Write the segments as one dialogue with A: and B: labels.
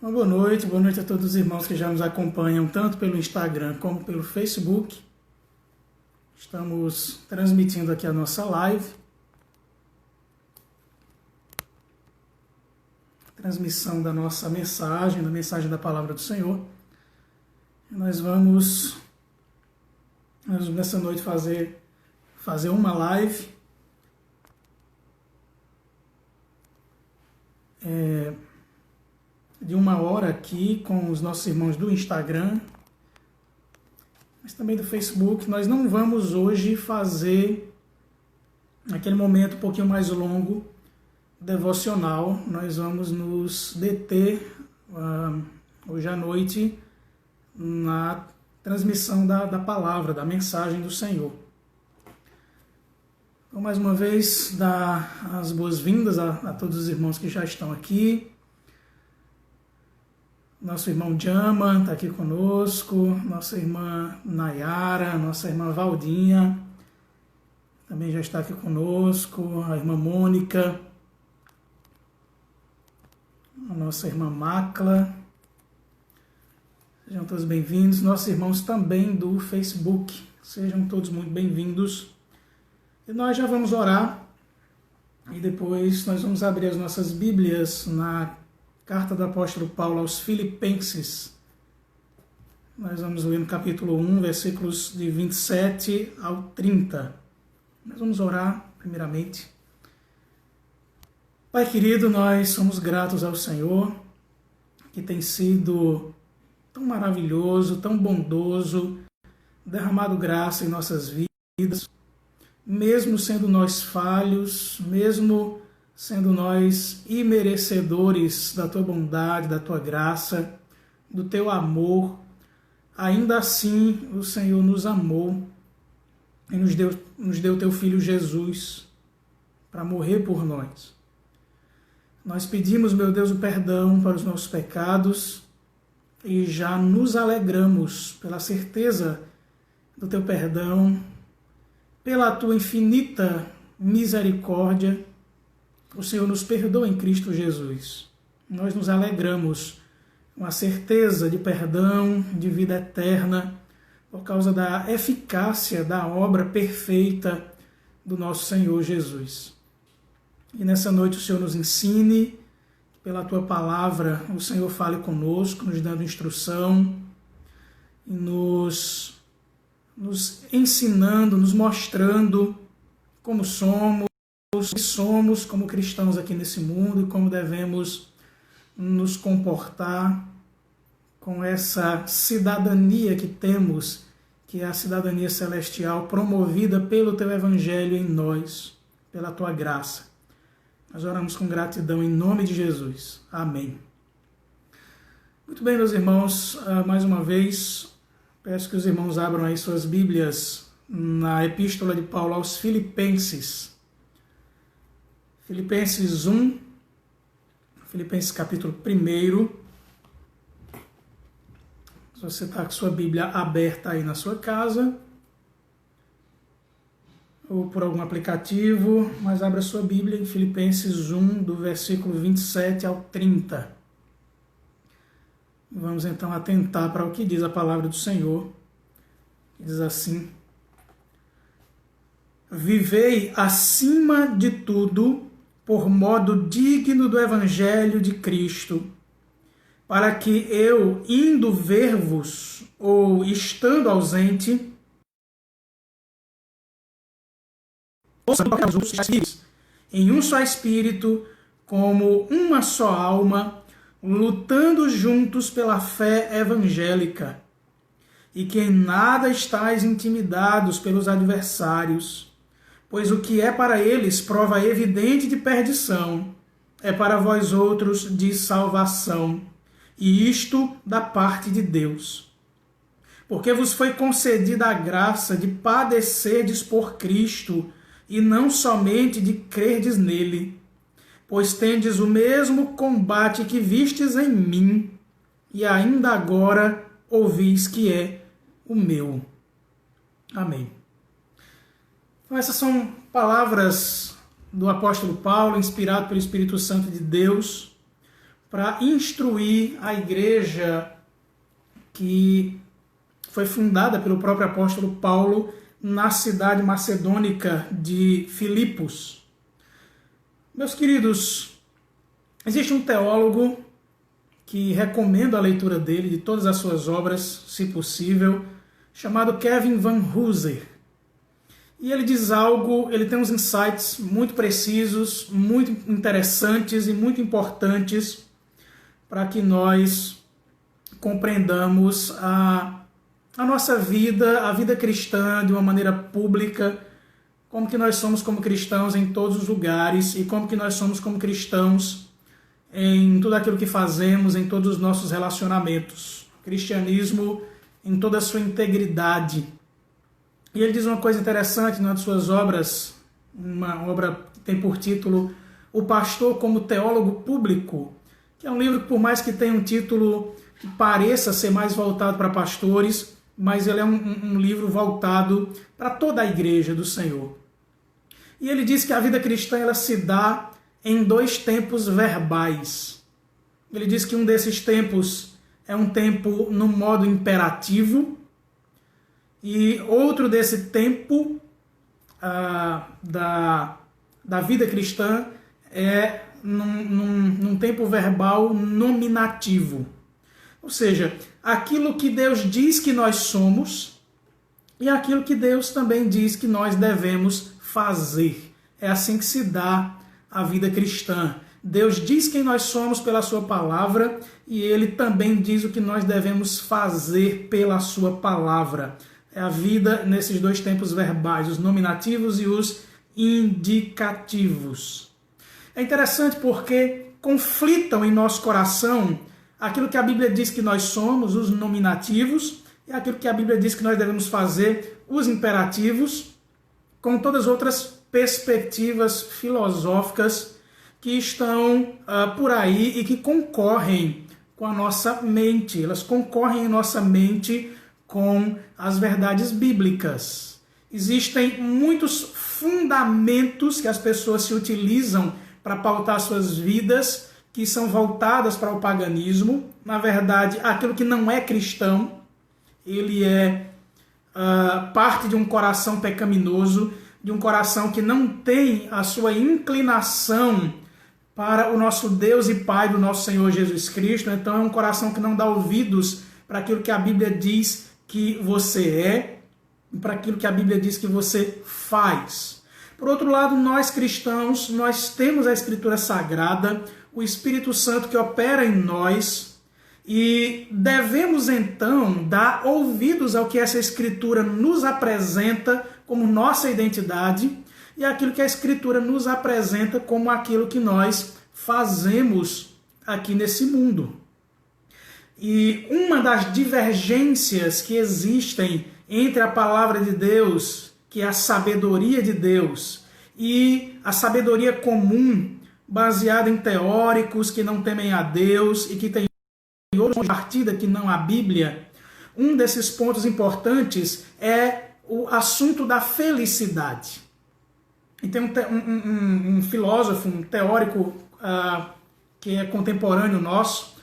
A: Então, boa noite a todos os irmãos que já nos acompanham, tanto pelo Instagram como pelo Facebook. Estamos transmitindo aqui a nossa live. Transmissão da nossa mensagem, da mensagem da Palavra do Senhor. E nós vamos nessa noite fazer uma live. De 1 hora aqui com os nossos irmãos do Instagram, mas também do Facebook. Nós não vamos hoje fazer aquele momento um pouquinho mais longo, devocional. Nós vamos nos deter hoje à noite na transmissão da palavra, da mensagem do Senhor. Então, mais uma vez, dar as boas-vindas a todos os irmãos que já estão aqui. Nosso irmão Jama está aqui conosco, nossa irmã Nayara, nossa irmã Valdinha também já está aqui conosco, a irmã Mônica, a nossa irmã Macla. Sejam todos bem-vindos. Nossos irmãos também do Facebook, sejam todos muito bem-vindos. E nós já vamos orar e depois nós vamos abrir as nossas Bíblias na Carta do Apóstolo Paulo aos Filipenses. Nós vamos ler no capítulo 1, versículos de 27 ao 30. Nós vamos orar primeiramente. Pai querido, nós somos gratos ao Senhor, que tem sido tão maravilhoso, tão bondoso, derramado graça em nossas vidas, mesmo sendo nós falhos, mesmo sendo nós imerecedores da Tua bondade, da Tua graça, do Teu amor. Ainda assim, o Senhor nos amou e nos deu Teu Filho Jesus para morrer por nós. Nós pedimos, meu Deus, o perdão para os nossos pecados e já nos alegramos pela certeza do Teu perdão, pela Tua infinita misericórdia. O Senhor nos perdoa em Cristo Jesus. Nós nos alegramos com a certeza de perdão, de vida eterna, por causa da eficácia da obra perfeita do nosso Senhor Jesus. E nessa noite o Senhor nos ensine, pela Tua palavra, o Senhor fale conosco, nos dando instrução, e nos ensinando, nos mostrando como somos como cristãos aqui nesse mundo e como devemos nos comportar com essa cidadania que temos, que é a cidadania celestial promovida pelo Teu Evangelho em nós, pela Tua graça. Nós oramos com gratidão em nome de Jesus. Amém. Muito bem, meus irmãos, mais uma vez, peço que os irmãos abram aí suas Bíblias na Epístola de Paulo aos Filipenses. Filipenses 1, Filipenses capítulo 1. Se você está com sua Bíblia aberta aí na sua casa, ou por algum aplicativo, mas abra sua Bíblia em Filipenses 1, do versículo 27 ao 30. Vamos então atentar para o que diz a palavra do Senhor, que diz assim: Vivei acima de tudo por modo digno do Evangelho de Cristo, para que eu, indo ver-vos, ou estando ausente, em um só Espírito, como uma só alma, lutando juntos pela fé evangélica, e que em nada estáis intimidados pelos adversários, pois o que é para eles prova evidente de perdição, é para vós outros de salvação, e isto da parte de Deus. Porque vos foi concedida a graça de padecerdes por Cristo, e não somente de crerdes nele, pois tendes o mesmo combate que vistes em mim, e ainda agora ouvis que é o meu. Amém. Então, essas são palavras do apóstolo Paulo, inspirado pelo Espírito Santo de Deus, para instruir a igreja que foi fundada pelo próprio apóstolo Paulo na cidade macedônica de Filipos. Meus queridos, existe um teólogo que recomendo a leitura dele, de todas as suas obras, se possível, chamado Kevin Van Hooser. E ele diz algo, ele tem uns insights muito precisos, muito interessantes e muito importantes para que nós compreendamos a nossa vida, a vida cristã de uma maneira pública, como que nós somos como cristãos em todos os lugares e como que nós somos como cristãos em tudo aquilo que fazemos, em todos os nossos relacionamentos. Cristianismo em toda a sua integridade. E ele diz uma coisa interessante numa de suas obras, uma obra que tem por título O Pastor como Teólogo Público, que é um livro que, por mais que tenha um título que pareça ser mais voltado para pastores, mas ele é um livro voltado para toda a igreja do Senhor. E ele diz que a vida cristã ela se dá em 2 tempos verbais. Ele diz que um desses tempos é um tempo no modo imperativo e outro desse tempo da vida cristã é num tempo verbal nominativo. Ou seja, aquilo que Deus diz que nós somos e aquilo que Deus também diz que nós devemos fazer. É assim que se dá a vida cristã. Deus diz quem nós somos pela sua palavra e Ele também diz o que nós devemos fazer pela sua palavra. É a vida nesses 2 tempos verbais, os nominativos e os indicativos. É interessante porque conflitam em nosso coração aquilo que a Bíblia diz que nós somos, os nominativos, e aquilo que a Bíblia diz que nós devemos fazer, os imperativos, com todas as outras perspectivas filosóficas que estão por aí e que concorrem com a nossa mente. Elas concorrem em nossa mente com as verdades bíblicas. Existem muitos fundamentos que as pessoas se utilizam para pautar suas vidas, que são voltadas para o paganismo. Na verdade, aquilo que não é cristão, ele é parte de um coração pecaminoso, de um coração que não tem a sua inclinação para o nosso Deus e Pai do nosso Senhor Jesus Cristo. Então é um coração que não dá ouvidos para aquilo que a Bíblia diz que você é, e para aquilo que a Bíblia diz que você faz. Por outro lado, nós cristãos, nós temos a Escritura Sagrada, o Espírito Santo que opera em nós, e devemos então dar ouvidos ao que essa Escritura nos apresenta como nossa identidade e aquilo que a Escritura nos apresenta como aquilo que nós fazemos aqui nesse mundo. E uma das divergências que existem entre a palavra de Deus, que é a sabedoria de Deus, e a sabedoria comum, baseada em teóricos que não temem a Deus e que têm outra partida que não a Bíblia, um desses pontos importantes é o assunto da felicidade. E tem um filósofo, um teórico que é contemporâneo nosso,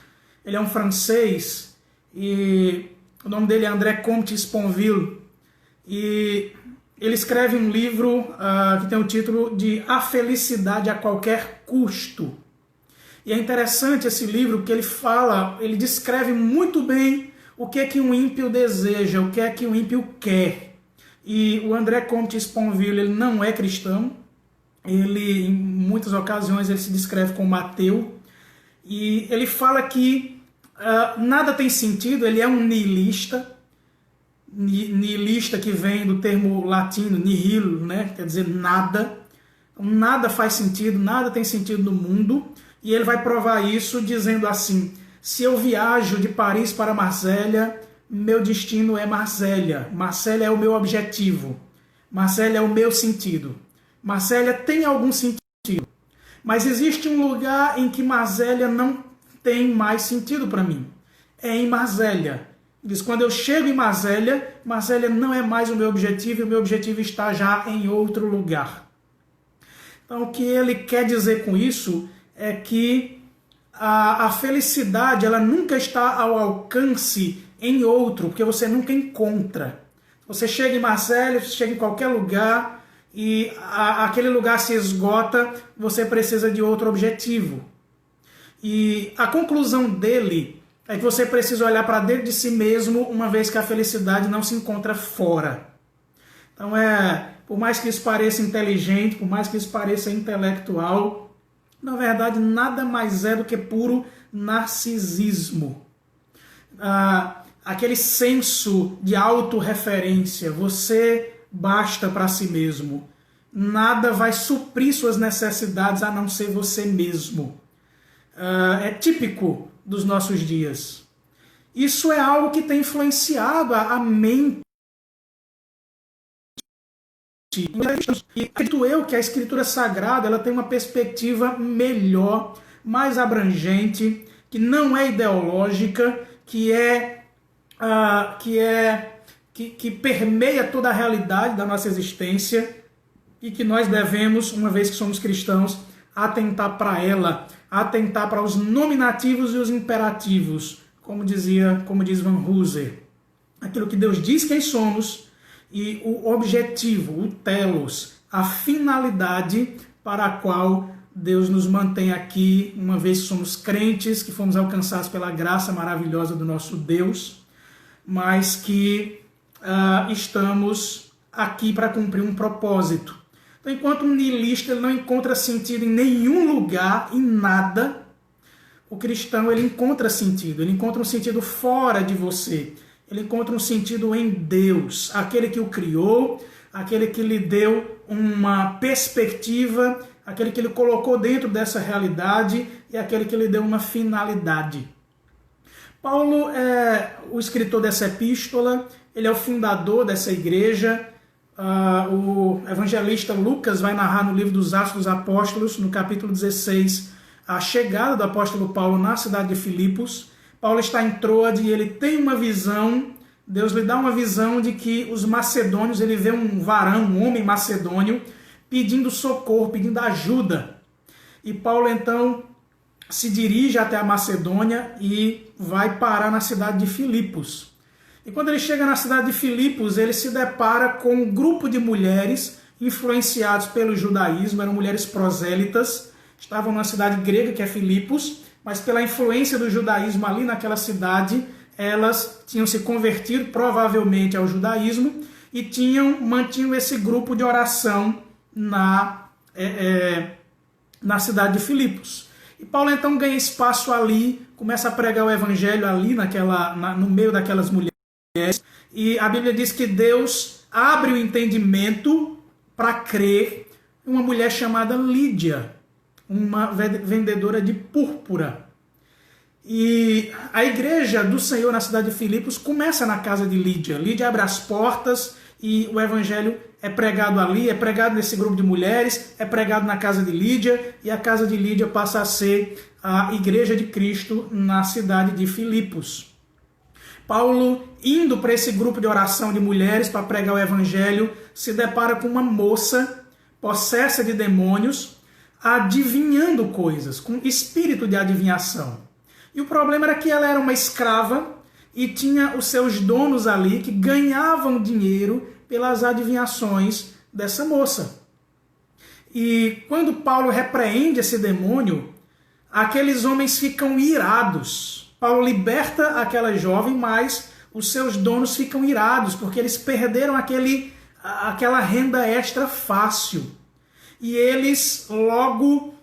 A: ele é um francês, e o nome dele é André Comte Sponville, e ele escreve um livro que tem o título de A Felicidade a Qualquer Custo. E é interessante esse livro porque ele descreve muito bem o que é que um ímpio deseja, o que é que um ímpio quer. E o André Comte Sponville, ele não é cristão, ele, em muitas ocasiões, ele se descreve como ateu, e ele fala que nada tem sentido, ele é um nihilista, nihilista que vem do termo latino nihil, né? Quer dizer nada, nada faz sentido, nada tem sentido no mundo, e ele vai provar isso dizendo assim: se eu viajo de Paris para Marsella, meu destino é Marsella, Marsella é o meu objetivo, Marsella é o meu sentido, Marsella tem algum sentido, mas existe um lugar em que Marsella não tem mais sentido para mim, é em Marsella. Diz, quando eu chego em Marsella, Marsella não é mais o meu objetivo, e o meu objetivo está já em outro lugar. Então, o que ele quer dizer com isso é que a felicidade ela nunca está ao alcance em outro, porque você nunca encontra. Você chega em Marselha, você chega em qualquer lugar e aquele lugar se esgota, você precisa de outro objetivo. E a conclusão dele é que você precisa olhar para dentro de si mesmo, uma vez que a felicidade não se encontra fora. Então, por mais que isso pareça inteligente, por mais que isso pareça intelectual, na verdade, nada mais é do que puro narcisismo. Aquele senso de autorreferência, você basta para si mesmo. Nada vai suprir suas necessidades a não ser você mesmo. É típico dos nossos dias. Isso é algo que tem influenciado a mente. E acredito eu que a Escritura Sagrada ela tem uma perspectiva melhor, mais abrangente, que não é ideológica, que permeia toda a realidade da nossa existência e que nós devemos, uma vez que somos cristãos, atentar para ela, atentar para os nominativos e os imperativos, como diz Van Hooser. Aquilo que Deus diz quem somos e o objetivo, o telos, a finalidade para a qual Deus nos mantém aqui, uma vez que somos crentes, que fomos alcançados pela graça maravilhosa do nosso Deus, mas que estamos aqui para cumprir um propósito. Então, enquanto um niilista ele não encontra sentido em nenhum lugar, em nada, o cristão ele encontra sentido. Ele encontra um sentido fora de você. Ele encontra um sentido em Deus, aquele que o criou, aquele que lhe deu uma perspectiva, aquele que ele colocou dentro dessa realidade e aquele que lhe deu uma finalidade. Paulo é o escritor dessa epístola, ele é o fundador dessa igreja. O evangelista Lucas vai narrar no livro dos Atos dos Apóstolos, no capítulo 16, a chegada do apóstolo Paulo na cidade de Filipos. Paulo está em Troade e ele tem uma visão, Deus lhe dá uma visão de que os macedônios, ele vê um varão, um homem macedônio, pedindo socorro, pedindo ajuda. E Paulo então se dirige até a Macedônia e vai parar na cidade de Filipos. E quando ele chega na cidade de Filipos, ele se depara com um grupo de mulheres influenciados pelo judaísmo, eram mulheres prosélitas, estavam na cidade grega, que é Filipos, mas pela influência do judaísmo ali naquela cidade, elas tinham se convertido provavelmente ao judaísmo e mantinham esse grupo de oração na cidade de Filipos. E Paulo então ganha espaço ali, começa a pregar o evangelho ali no meio daquelas mulheres. E a Bíblia diz que Deus abre o entendimento para crer em uma mulher chamada Lídia, uma vendedora de púrpura. E a igreja do Senhor na cidade de Filipos começa na casa de Lídia. Lídia abre as portas e o evangelho é pregado ali, é pregado nesse grupo de mulheres, é pregado na casa de Lídia, e a casa de Lídia passa a ser a igreja de Cristo na cidade de Filipos. Paulo, indo para esse grupo de oração de mulheres para pregar o evangelho, se depara com uma moça possessa de demônios, adivinhando coisas, com espírito de adivinhação. E o problema era que ela era uma escrava e tinha os seus donos ali que ganhavam dinheiro pelas adivinhações dessa moça. E quando Paulo repreende esse demônio, aqueles homens ficam irados. Paulo liberta aquela jovem, mas os seus donos ficam irados, porque eles perderam aquela renda extra fácil. E eles logo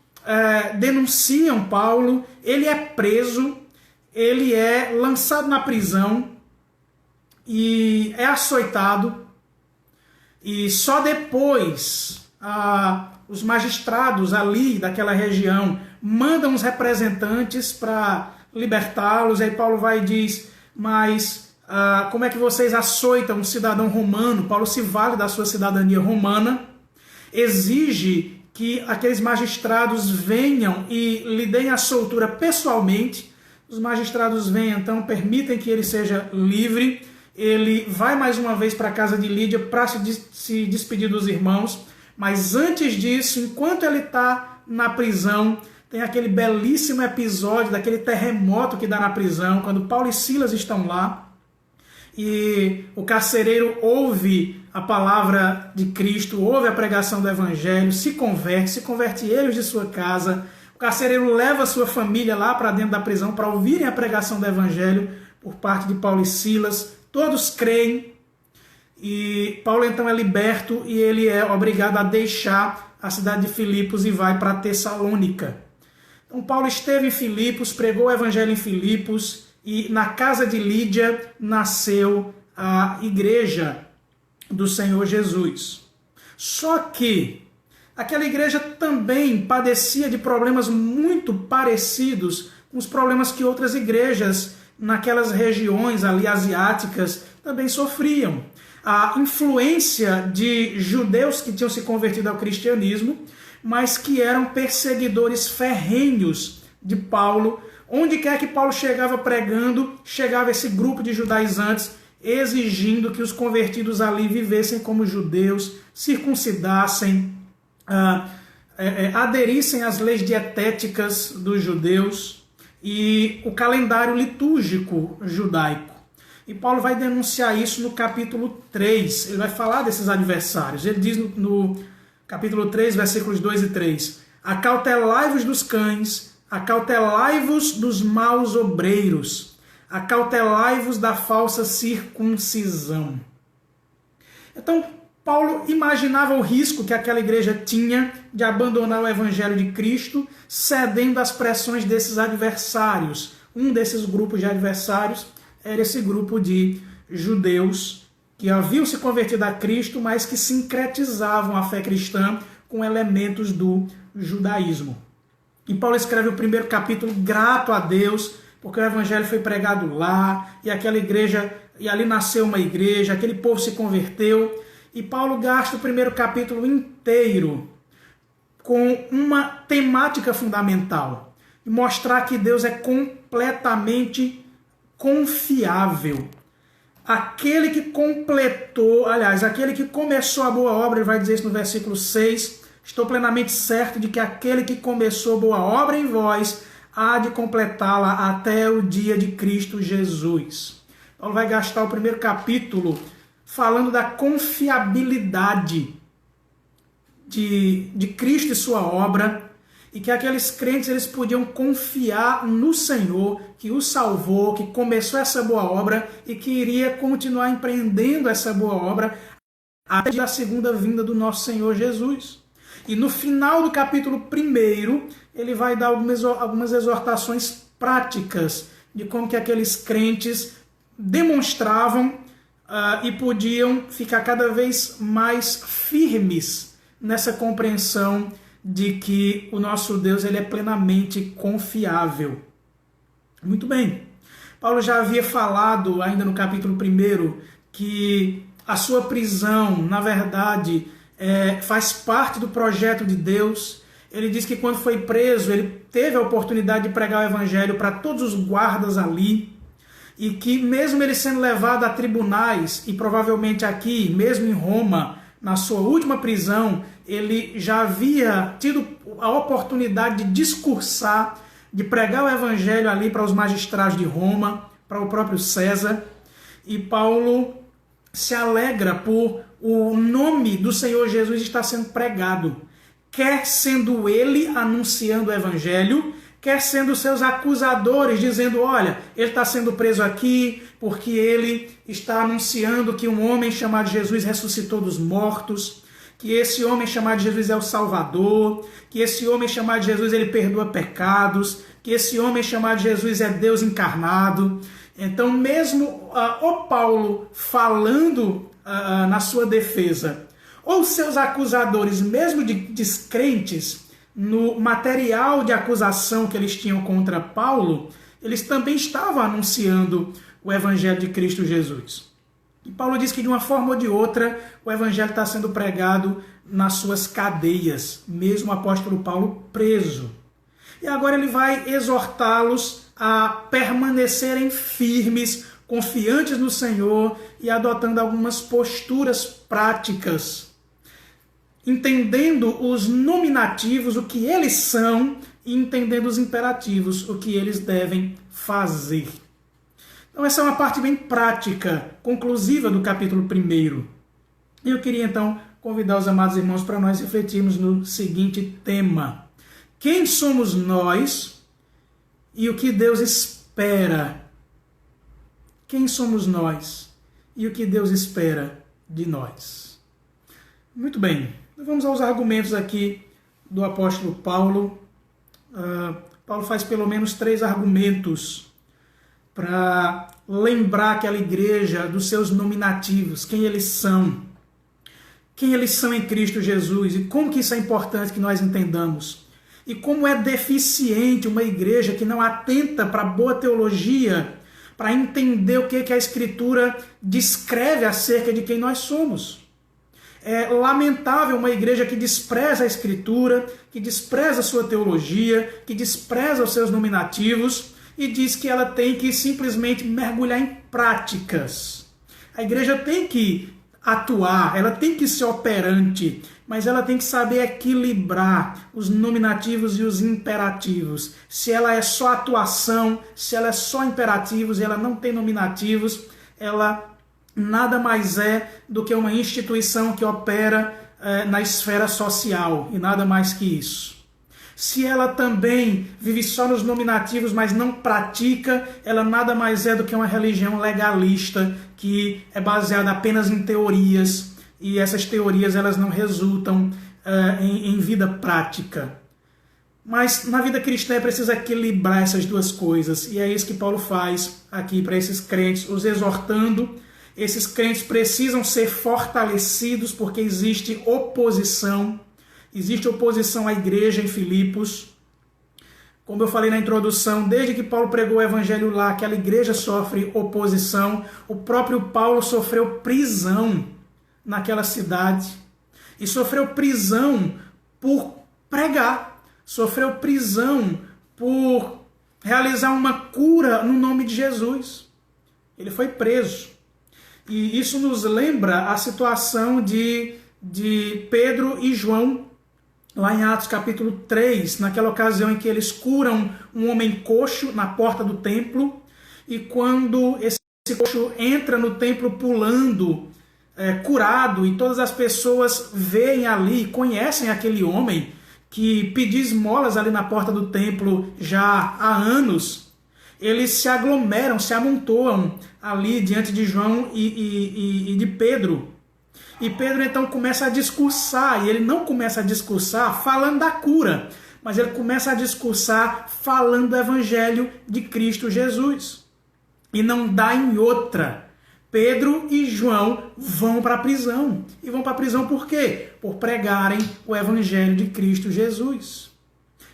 A: denunciam Paulo, ele é preso, ele é lançado na prisão e é açoitado. E só depois os magistrados ali daquela região mandam os representantes para libertá-los. Aí Paulo vai e diz, mas como é que vocês açoitam um cidadão romano? Paulo se vale da sua cidadania romana, exige que aqueles magistrados venham e lhe deem a soltura pessoalmente. Os magistrados vêm, então, permitem que ele seja livre. Ele vai mais uma vez para a casa de Lídia para se despedir dos irmãos, mas antes disso, enquanto ele está na prisão, Tem aquele belíssimo episódio daquele terremoto que dá na prisão, quando Paulo e Silas estão lá e o carcereiro ouve a palavra de Cristo, ouve a pregação do Evangelho, se converte eles de sua casa. O carcereiro leva a sua família lá para dentro da prisão para ouvirem a pregação do Evangelho por parte de Paulo e Silas. Todos creem e Paulo então é liberto e ele é obrigado a deixar a cidade de Filipos e vai para Tessalônica. Então Paulo esteve em Filipos, pregou o Evangelho em Filipos e na casa de Lídia nasceu a igreja do Senhor Jesus. Só que aquela igreja também padecia de problemas muito parecidos com os problemas que outras igrejas naquelas regiões ali asiáticas também sofriam. A influência de judeus que tinham se convertido ao cristianismo, mas que eram perseguidores ferrenhos de Paulo. Onde quer que Paulo chegava pregando, chegava esse grupo de judaizantes exigindo que os convertidos ali vivessem como judeus, circuncidassem, aderissem às leis dietéticas dos judeus e o calendário litúrgico judaico. E Paulo vai denunciar isso no capítulo 3. Ele vai falar desses adversários. Ele diz no capítulo 3, versículos 2 e 3. Acautelai-vos dos cães, acautelai-vos dos maus obreiros, acautelai-vos da falsa circuncisão. Então, Paulo imaginava o risco que aquela igreja tinha de abandonar o Evangelho de Cristo, cedendo às pressões desses adversários. Um desses grupos de adversários era esse grupo de judeus que haviam se convertido a Cristo, mas que sincretizavam a fé cristã com elementos do judaísmo. E Paulo escreve o primeiro capítulo grato a Deus, porque o Evangelho foi pregado lá, e aquela igreja, e ali nasceu uma igreja, aquele povo se converteu. E Paulo gasta o primeiro capítulo inteiro com uma temática fundamental, e mostrar que Deus é completamente confiável. Aquele que completou, aliás, aquele que começou a boa obra, ele vai dizer isso no versículo 6, estou plenamente certo de que aquele que começou boa obra em vós há de completá-la até o dia de Cristo Jesus. Paulo vai gastar o primeiro capítulo falando da confiabilidade de Cristo e sua obra, e que aqueles crentes eles podiam confiar no Senhor, que o salvou, que começou essa boa obra e que iria continuar empreendendo essa boa obra até a segunda vinda do nosso Senhor Jesus. E no final do capítulo 1, ele vai dar algumas exortações práticas de como que aqueles crentes demonstravam e podiam ficar cada vez mais firmes nessa compreensão de que o nosso Deus ele é plenamente confiável. Muito bem. Paulo já havia falado, ainda no capítulo 1, que a sua prisão, na verdade, faz parte do projeto de Deus. Ele diz que quando foi preso, ele teve a oportunidade de pregar o Evangelho para todos os guardas ali, e que mesmo ele sendo levado a tribunais, e provavelmente aqui, mesmo em Roma, na sua última prisão, ele já havia tido a oportunidade de discursar, de pregar o Evangelho ali para os magistrados de Roma, para o próprio César. E Paulo se alegra por o nome do Senhor Jesus estar sendo pregado, quer sendo ele anunciando o Evangelho, quer sendo seus acusadores dizendo, olha, ele está sendo preso aqui porque ele está anunciando que um homem chamado Jesus ressuscitou dos mortos, que esse homem chamado Jesus é o Salvador, que esse homem chamado Jesus ele perdoa pecados, que esse homem chamado Jesus é Deus encarnado. Então mesmo o Paulo falando na sua defesa, ou seus acusadores, mesmo de descrentes, no material de acusação que eles tinham contra Paulo, eles também estavam anunciando o Evangelho de Cristo Jesus. E Paulo diz que de uma forma ou de outra o Evangelho está sendo pregado nas suas cadeias, mesmo o apóstolo Paulo preso. E agora ele vai exortá-los a permanecerem firmes, confiantes no Senhor e adotando algumas posturas práticas, entendendo os nominativos, o que eles são e entendendo os imperativos, o que eles devem fazer. Então essa é uma parte bem prática, conclusiva do capítulo 1. E eu queria então convidar os amados irmãos para nós refletirmos no seguinte tema: quem somos nós e o que Deus espera? Quem somos nós e o que Deus espera de nós? Muito bem, vamos aos argumentos aqui do apóstolo Paulo. Paulo faz pelo menos 3 argumentos para lembrar aquela igreja dos seus nominativos, quem eles são em Cristo Jesus e como que isso é importante que nós entendamos. E como é deficiente uma igreja que não atenta para a boa teologia, para entender o que a Escritura descreve acerca de quem nós somos. É lamentável uma igreja que despreza a Escritura, que despreza a sua teologia, que despreza os seus nominativos e diz que ela tem que simplesmente mergulhar em práticas. A igreja tem que atuar, ela tem que ser operante, mas ela tem que saber equilibrar os nominativos e os imperativos. Se ela é só atuação, se ela é só imperativos e ela não tem nominativos, ela nada mais é do que uma instituição que opera na esfera social, e nada mais que isso. Se ela também vive só nos nominativos, mas não pratica, ela nada mais é do que uma religião legalista, que é baseada apenas em teorias, e essas teorias elas não resultam em vida prática. Mas na vida cristã é preciso equilibrar essas duas coisas, e é isso que Paulo faz aqui para esses crentes, os exortando. Esses crentes precisam ser fortalecidos porque existe oposição à igreja em Filipos. Como eu falei na introdução, desde que Paulo pregou o evangelho lá, aquela igreja sofre oposição. O próprio Paulo sofreu prisão naquela cidade. E sofreu prisão por pregar. Sofreu prisão por realizar uma cura no nome de Jesus. Ele foi preso. E isso nos lembra a situação de Pedro e João, lá em Atos capítulo 3, naquela ocasião em que eles curam um homem coxo na porta do templo, e quando esse coxo entra no templo pulando, curado, e todas as pessoas veem ali, conhecem aquele homem que pedia esmolas ali na porta do templo já há anos, eles se aglomeram, se amontoam ali diante de João e de Pedro. E Pedro então começa a discursar, e ele não começa a discursar falando da cura, mas ele começa a discursar falando do evangelho de Cristo Jesus. E não dá em outra. Pedro e João vão para a prisão. E vão para a prisão por quê? Por pregarem o evangelho de Cristo Jesus.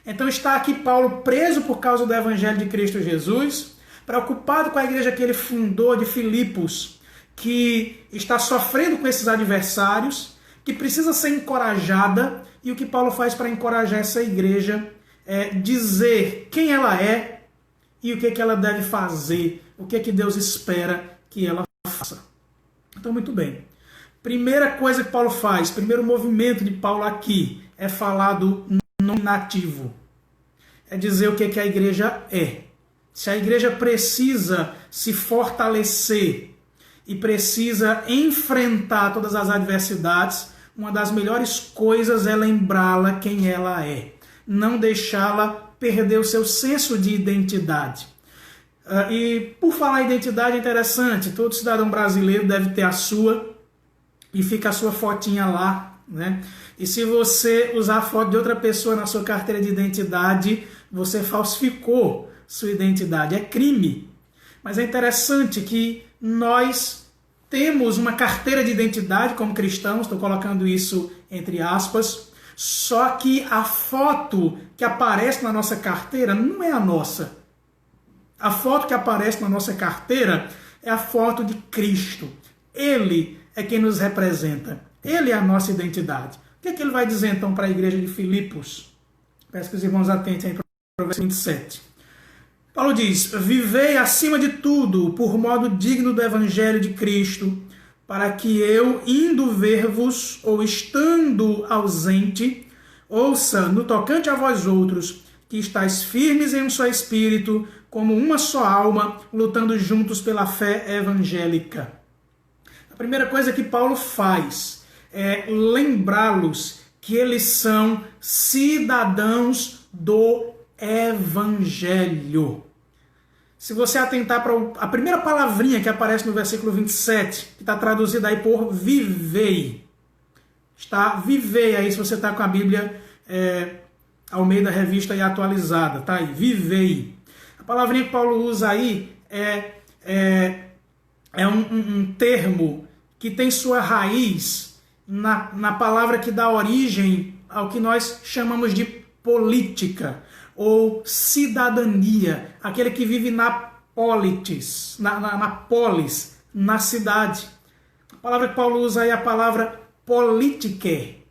A: Então está aqui Paulo preso por causa do evangelho de Cristo Jesus, preocupado com a igreja que ele fundou de Filipos, que está sofrendo com esses adversários, que precisa ser encorajada, e o que Paulo faz para encorajar essa igreja é dizer quem ela é e o que ela deve fazer, o que Deus espera que ela faça. Então, muito bem. Primeira coisa que Paulo faz, primeiro movimento de Paulo aqui, é falar do nominativo. É dizer o que a igreja é. Se a igreja precisa se fortalecer e precisa enfrentar todas as adversidades, uma das melhores coisas é lembrá-la quem ela é. Não deixá-la perder o seu senso de identidade. E por falar em identidade é interessante, todo cidadão brasileiro deve ter a sua, e fica a sua fotinha lá, né? E se você usar a foto de outra pessoa na sua carteira de identidade, você falsificou sua identidade. É crime. Mas é interessante que nós temos uma carteira de identidade como cristãos, estou colocando isso entre aspas, só que a foto que aparece na nossa carteira não é a nossa. A foto que aparece na nossa carteira é a foto de Cristo. Ele é quem nos representa. Ele é a nossa identidade. O que ele vai dizer então para a igreja de Filipos? Peço que os irmãos atentem aí para o verso 27. Paulo diz: vivei acima de tudo por modo digno do evangelho de Cristo, para que eu, indo ver-vos ou estando ausente, ouça no tocante a vós outros que estáis firmes em um só espírito, como uma só alma, lutando juntos pela fé evangélica. A primeira coisa que Paulo faz é lembrá-los que eles são cidadãos do Evangelho. Se você atentar para a primeira palavrinha que aparece no versículo 27, que está traduzida aí por vivei. Está vivei aí, se você está com a Bíblia Almeida Revista e atualizada. Tá aí, vivei. A palavrinha que Paulo usa aí é um termo que tem sua raiz na palavra que dá origem ao que nós chamamos de política ou cidadania, aquele que vive na politis, na polis, na cidade. A palavra que Paulo usa aí é a palavra politike.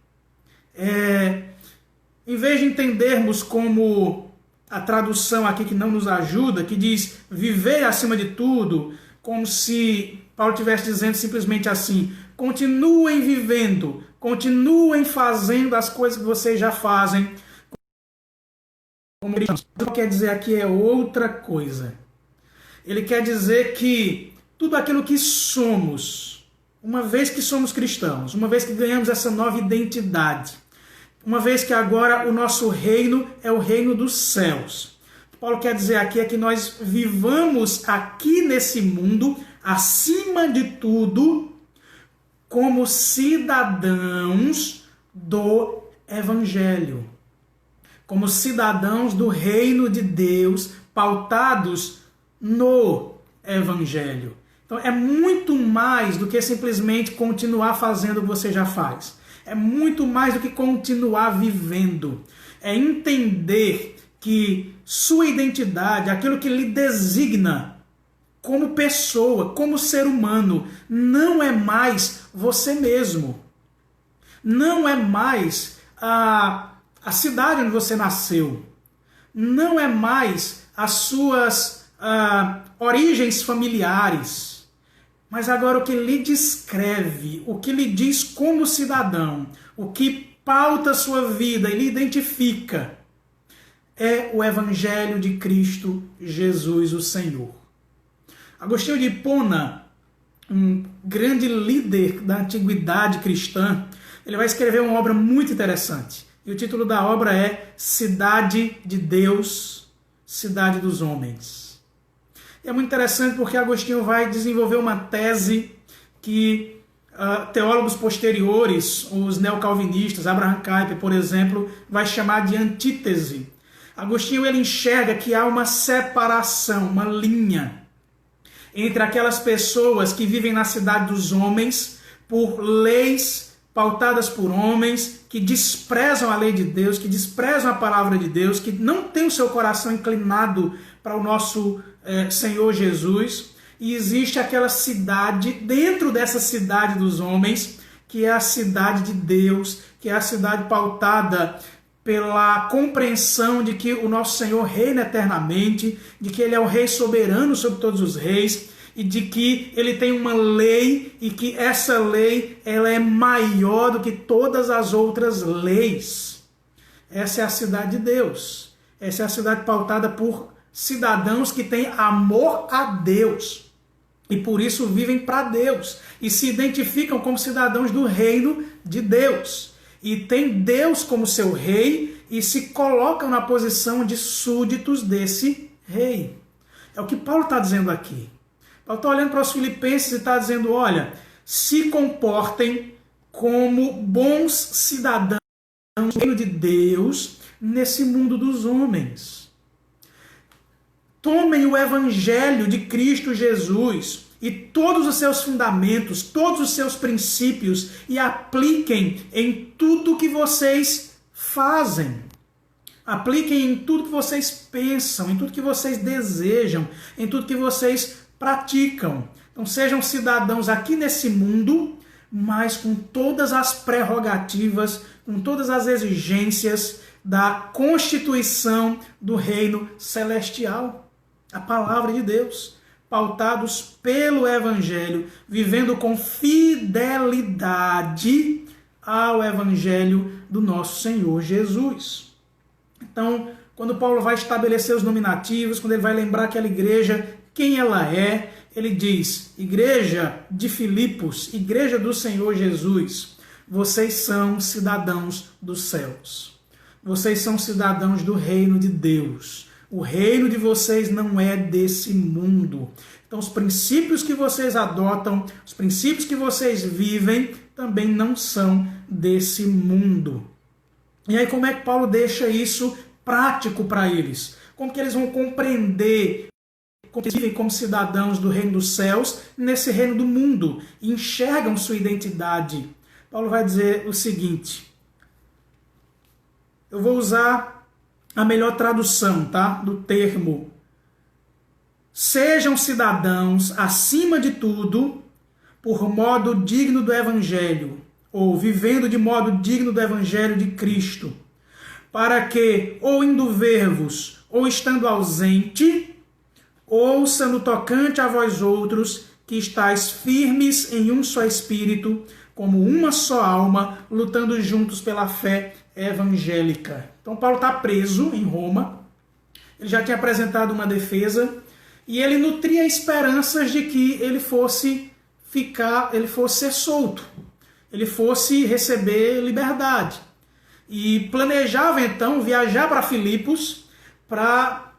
A: Em vez de entendermos como a tradução aqui que não nos ajuda, que diz viver acima de tudo, como se Paulo estivesse dizendo simplesmente assim, continuem vivendo, continuem fazendo as coisas que vocês já fazem. O que quer dizer aqui é outra coisa. Ele quer dizer que tudo aquilo que somos, uma vez que somos cristãos, uma vez que ganhamos essa nova identidade, uma vez que agora o nosso reino é o reino dos céus. O que Paulo quer dizer aqui é que nós vivamos aqui nesse mundo, acima de tudo, como cidadãos do Evangelho. Como cidadãos do reino de Deus, pautados no Evangelho. Então é muito mais do que simplesmente continuar fazendo o que você já faz. É muito mais do que continuar vivendo. É entender que sua identidade, aquilo que lhe designa como pessoa, como ser humano, não é mais você mesmo. Não é mais a cidade onde você nasceu. Não é mais as suas origens familiares. Mas agora o que lhe descreve, o que lhe diz como cidadão, o que pauta a sua vida e lhe identifica, é o Evangelho de Cristo Jesus, o Senhor. Agostinho de Hipona, um grande líder da antiguidade cristã, ele vai escrever uma obra muito interessante. E o título da obra é Cidade de Deus, Cidade dos Homens. E é muito interessante porque Agostinho vai desenvolver uma tese que teólogos posteriores, os neocalvinistas, Abraham Kuyper, por exemplo, vai chamar de antítese. Agostinho ele enxerga que há uma separação, uma linha entre aquelas pessoas que vivem na cidade dos homens por leis pautadas por homens, que desprezam a lei de Deus, que desprezam a palavra de Deus, que não têm o seu coração inclinado para o nosso Senhor Jesus, e existe aquela cidade, dentro dessa cidade dos homens, que é a cidade de Deus, que é a cidade pautada pela compreensão de que o nosso Senhor reina eternamente, de que Ele é o Rei soberano sobre todos os reis, e de que Ele tem uma lei, e que essa lei ela é maior do que todas as outras leis. Essa é a cidade de Deus. Essa é a cidade pautada por cidadãos que têm amor a Deus. E por isso vivem para Deus. E se identificam como cidadãos do reino de Deus. E têm Deus como seu rei e se colocam na posição de súditos desse rei. É o que Paulo está dizendo aqui. Paulo está olhando para os filipenses e está dizendo, olha, se comportem como bons cidadãos do reino de Deus nesse mundo dos homens. Tomem o Evangelho de Cristo Jesus e todos os seus fundamentos, todos os seus princípios e apliquem em tudo que vocês fazem. Apliquem em tudo que vocês pensam, em tudo que vocês desejam, em tudo que vocês praticam. Então sejam cidadãos aqui nesse mundo, mas com todas as prerrogativas, com todas as exigências da constituição do reino celestial. A palavra de Deus, pautados pelo Evangelho, vivendo com fidelidade ao Evangelho do nosso Senhor Jesus. Então, quando Paulo vai estabelecer os nominativos, quando ele vai lembrar aquela igreja, quem ela é, ele diz: Igreja de Filipos, Igreja do Senhor Jesus, vocês são cidadãos dos céus. Vocês são cidadãos do reino de Deus. O reino de vocês não é desse mundo. Então, os princípios que vocês adotam, os princípios que vocês vivem, também não são desse mundo. E aí, como é que Paulo deixa isso prático para eles? Como que eles vão compreender como eles vivem como cidadãos do reino dos céus nesse reino do mundo e enxergam sua identidade? Paulo vai dizer o seguinte, eu vou usar a melhor tradução, tá, do termo: sejam cidadãos, acima de tudo, por modo digno do Evangelho, ou vivendo de modo digno do Evangelho de Cristo, para que, ou indo ver-vos, ou estando ausente, ouça no tocante a vós outros, que estáis firmes em um só espírito, como uma só alma, lutando juntos pela fé evangélica. Então Paulo está preso em Roma, ele já tinha apresentado uma defesa, e ele nutria esperanças de que ele fosse ser solto, ele fosse receber liberdade. E planejava então viajar para Filipos para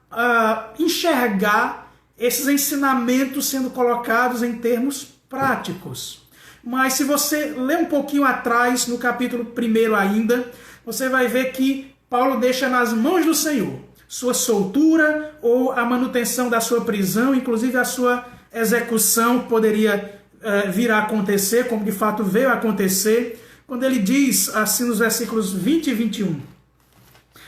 A: enxergar esses ensinamentos sendo colocados em termos práticos. Mas se você ler um pouquinho atrás, no capítulo 1 ainda, você vai ver que Paulo deixa nas mãos do Senhor sua soltura ou a manutenção da sua prisão, inclusive a sua execução poderia vir a acontecer, como de fato veio a acontecer, quando ele diz assim nos versículos 20 e 21.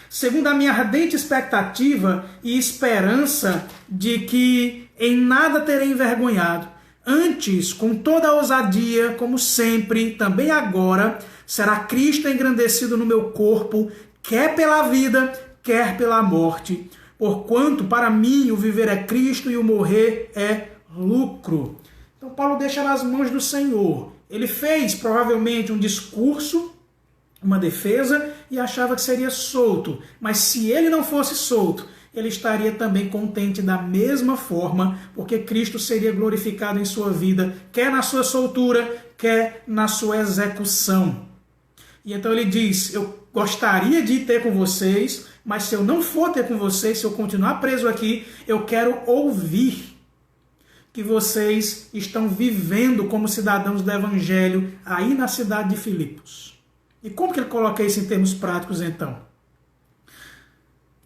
A: Segundo a minha ardente expectativa e esperança de que em nada terei envergonhado, antes, com toda a ousadia, como sempre, também agora, será Cristo engrandecido no meu corpo, quer pela vida, quer pela morte. Porquanto, para mim, o viver é Cristo e o morrer é lucro. Então, Paulo deixa nas mãos do Senhor. Ele fez, provavelmente, um discurso, uma defesa, e achava que seria solto. Mas se ele não fosse solto, ele estaria também contente da mesma forma, porque Cristo seria glorificado em sua vida, quer na sua soltura, quer na sua execução. E então ele diz, eu gostaria de ter com vocês, mas se eu não for ter com vocês, se eu continuar preso aqui, eu quero ouvir que vocês estão vivendo como cidadãos do Evangelho aí na cidade de Filipos. E como que ele coloca isso em termos práticos então?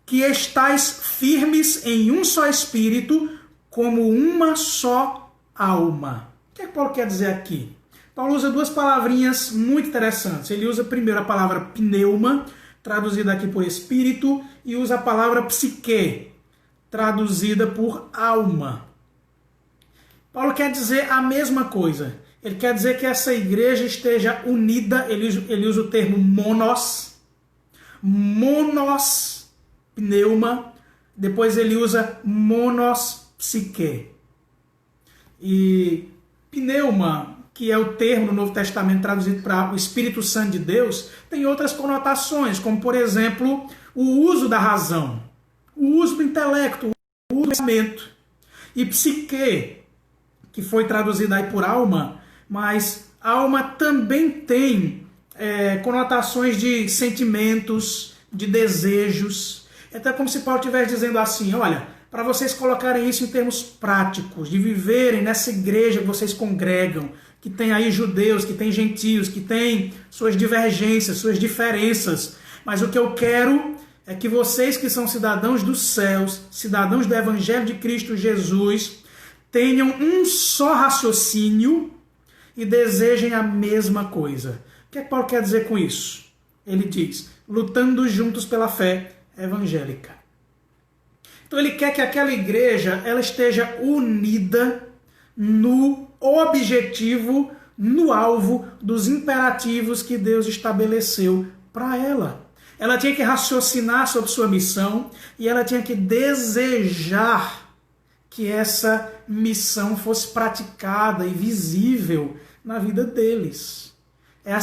A: Que estáis firmes em um só espírito, como uma só alma. O que é que Paulo quer dizer aqui? Paulo usa duas palavrinhas muito interessantes. Ele usa primeiro a palavra pneuma, traduzida aqui por espírito, e usa a palavra psique, traduzida por alma. Paulo quer dizer a mesma coisa. Ele quer dizer que essa igreja esteja unida, ele usa o termo monos, pneuma, depois ele usa monos psique. E pneuma, que é o termo no Novo Testamento traduzido para o Espírito Santo de Deus, tem outras conotações, como por exemplo, o uso da razão, o uso do intelecto, o uso do pensamento. E psique, que foi traduzida aí por alma, mas alma também tem conotações de sentimentos, de desejos. Então é como se Paulo estivesse dizendo assim, olha, para vocês colocarem isso em termos práticos, de viverem nessa igreja que vocês congregam, que tem aí judeus, que tem gentios, que tem suas divergências, suas diferenças. Mas o que eu quero é que vocês que são cidadãos dos céus, cidadãos do Evangelho de Cristo Jesus, tenham um só raciocínio e desejem a mesma coisa. O que é que Paulo quer dizer com isso? Ele diz, lutando juntos pela fé evangélica. Então ele quer que aquela igreja ela esteja unida no objetivo, no alvo dos imperativos que Deus estabeleceu para ela. Ela tinha que raciocinar sobre sua missão e ela tinha que desejar que essa missão fosse praticada e visível na vida deles. Era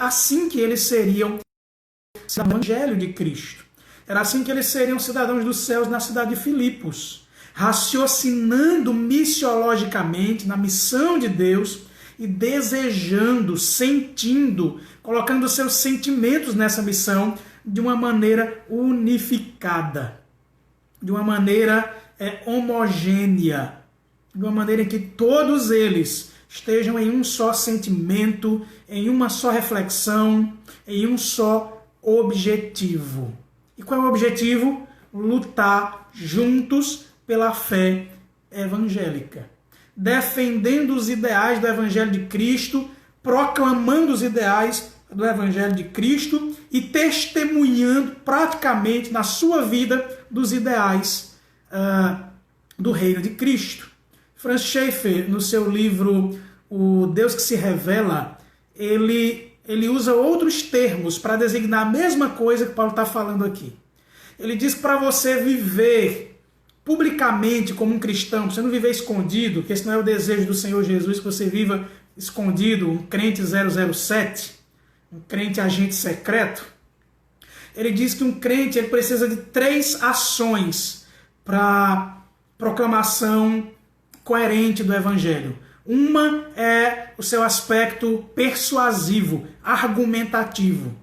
A: assim que eles seriam o Evangelho de Cristo. Era assim que eles seriam cidadãos dos céus na cidade de Filipos, raciocinando missiologicamente na missão de Deus e desejando, sentindo, colocando seus sentimentos nessa missão de uma maneira unificada, de uma maneira homogênea, de uma maneira em que todos eles estejam em um só sentimento, em uma só reflexão, em um só objetivo. E qual é o objetivo? Lutar juntos pela fé evangélica, defendendo os ideais do Evangelho de Cristo, proclamando os ideais do Evangelho de Cristo e testemunhando praticamente na sua vida dos ideais do Reino de Cristo. Franz Schaeffer, no seu livro O Deus que se Revela, ele usa outros termos para designar a mesma coisa que Paulo está falando aqui. Ele diz que para você viver publicamente como um cristão, você não viver escondido, que esse não é o desejo do Senhor Jesus, que você viva escondido, um crente 007, um crente agente secreto. Ele diz que um crente ele precisa de 3 ações para proclamação coerente do Evangelho. Uma é o seu aspecto persuasivo, argumentativo.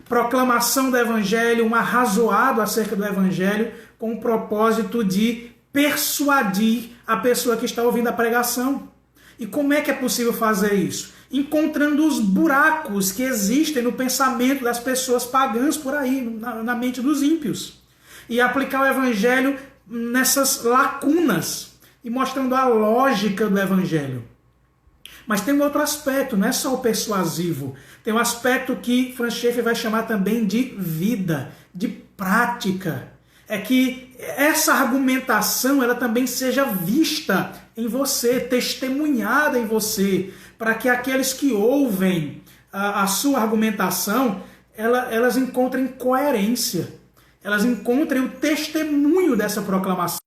A: Proclamação do Evangelho, um arrazoado acerca do Evangelho, com o propósito de persuadir a pessoa que está ouvindo a pregação. E como é que é possível fazer isso? Encontrando os buracos que existem no pensamento das pessoas pagãs por aí, na mente dos ímpios. E aplicar o Evangelho nessas lacunas e mostrando a lógica do Evangelho. Mas tem um outro aspecto, não é só o persuasivo. Tem um aspecto que Franz Schaeffer vai chamar também de vida, de prática. É que essa argumentação ela também seja vista em você, testemunhada em você, para que aqueles que ouvem a sua argumentação, elas encontrem coerência, elas encontrem o testemunho dessa proclamação.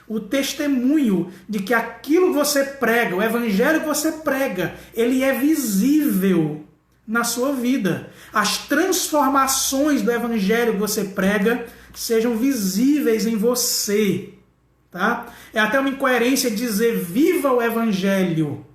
A: O testemunho de que aquilo que você prega, o evangelho que você prega, ele é visível na sua vida. As transformações do evangelho que você prega sejam visíveis em você. Tá? É até uma incoerência dizer viva o evangelho,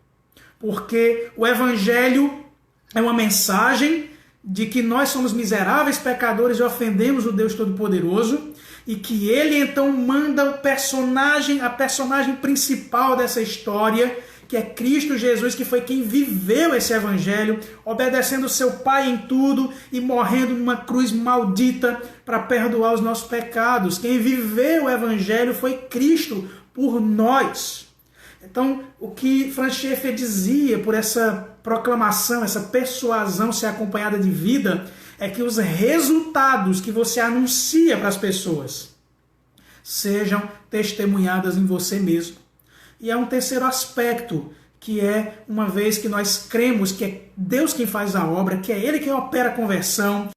A: porque o evangelho é uma mensagem de que nós somos miseráveis pecadores e ofendemos o Deus Todo-Poderoso, e que ele então manda a personagem principal dessa história, que é Cristo Jesus, que foi quem viveu esse evangelho, obedecendo seu Pai em tudo e morrendo numa cruz maldita para perdoar os nossos pecados. Quem viveu o evangelho foi Cristo por nós. Então, o que Franz Schaeffer dizia por essa proclamação, essa persuasão ser acompanhada de vida, é que os resultados que você anuncia para as pessoas sejam testemunhadas em você mesmo. E há um terceiro aspecto, que é, uma vez que nós cremos que é Deus quem faz a obra, que é Ele quem opera a conversão,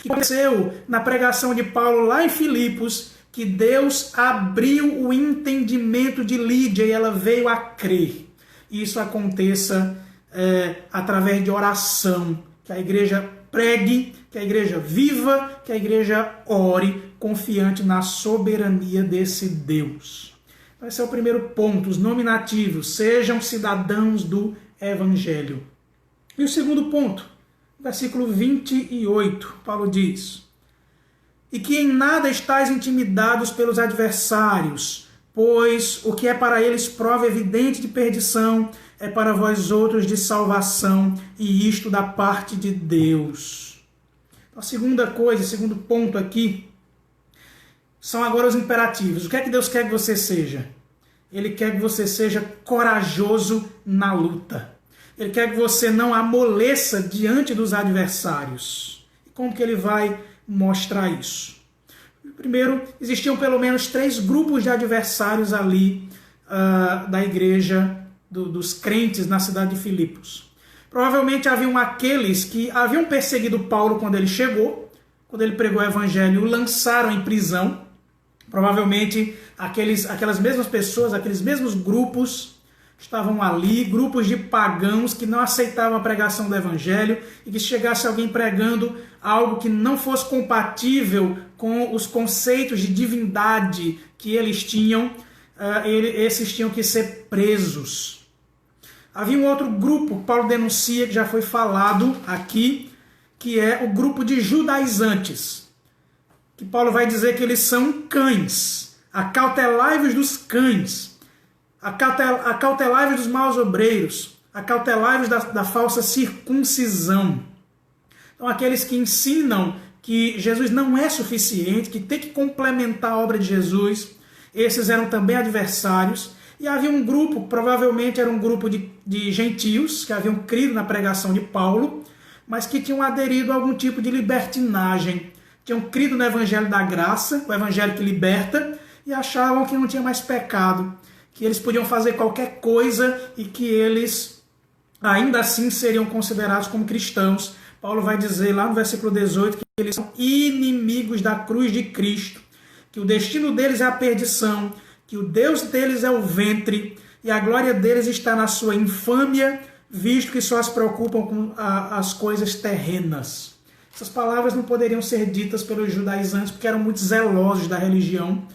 A: que aconteceu na pregação de Paulo lá em Filipos, que Deus abriu o entendimento de Lídia e ela veio a crer. E isso aconteça através de oração, que a igreja pregue, que a igreja viva, que a igreja ore, confiante na soberania desse Deus. Esse é o primeiro ponto, os nominativos, sejam cidadãos do Evangelho. E o segundo ponto, versículo 28, Paulo diz: e que em nada estáis intimidados pelos adversários, pois o que é para eles prova evidente de perdição, é para vós outros de salvação, e isto da parte de Deus. A segunda coisa, o segundo ponto aqui, são agora os imperativos. O que é que Deus quer que você seja? Ele quer que você seja corajoso na luta. Ele quer que você não amoleça diante dos adversários. E como que ele vai mostrar isso? Primeiro, existiam pelo menos 3 grupos de adversários ali da igreja, dos crentes na cidade de Filipos. Provavelmente haviam aqueles que haviam perseguido Paulo quando ele chegou, quando ele pregou o evangelho, o lançaram em prisão. Provavelmente aquelas mesmas pessoas, aqueles mesmos grupos estavam ali, grupos de pagãos que não aceitavam a pregação do Evangelho, e que se chegasse alguém pregando algo que não fosse compatível com os conceitos de divindade que eles tinham, esses tinham que ser presos. Havia um outro grupo que Paulo denuncia, que já foi falado aqui, que é o grupo de judaizantes, que Paulo vai dizer que eles são cães, acautelai-vos dos cães, acautelai-vos dos maus obreiros, acautelai-vos da falsa circuncisão. Então, aqueles que ensinam que Jesus não é suficiente, que tem que complementar a obra de Jesus, esses eram também adversários. E havia um grupo, provavelmente era um grupo de gentios, que haviam crido na pregação de Paulo, mas que tinham aderido a algum tipo de libertinagem. Tinham crido no Evangelho da Graça, o Evangelho que liberta, e achavam que não tinha mais pecado, que eles podiam fazer qualquer coisa e que eles ainda assim seriam considerados como cristãos. Paulo vai dizer lá no versículo 18 que eles são inimigos da cruz de Cristo, que o destino deles é a perdição, que o Deus deles é o ventre e a glória deles está na sua infâmia, visto que só se preocupam com as coisas terrenas. Essas palavras não poderiam ser ditas pelos judaizantes porque eram muito zelosos da religião,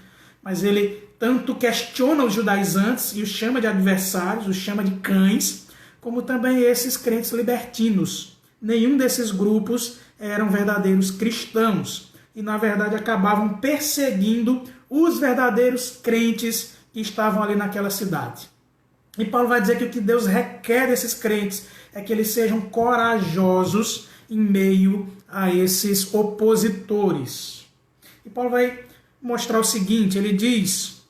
A: mas ele tanto questiona os judaizantes e os chama de adversários, os chama de cães, como também esses crentes libertinos. Nenhum desses grupos eram verdadeiros cristãos e, na verdade, acabavam perseguindo os verdadeiros crentes que estavam ali naquela cidade. E Paulo vai dizer que o que Deus requer desses crentes é que eles sejam corajosos em meio a esses opositores. E Paulo vai mostrar o seguinte, ele diz,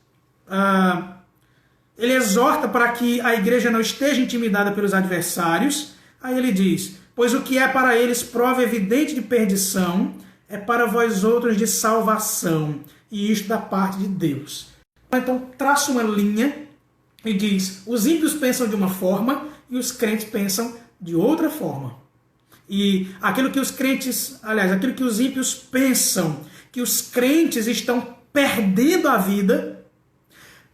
A: ele exorta para que a igreja não esteja intimidada pelos adversários. Aí ele diz, pois o que é para eles prova evidente de perdição, é para vós outros de salvação, e isto da parte de Deus. Então traça uma linha e diz, os ímpios pensam de uma forma e os crentes pensam de outra forma. E aquilo que os crentes, aliás, aquilo que os ímpios pensam, que os crentes estão perdendo a vida,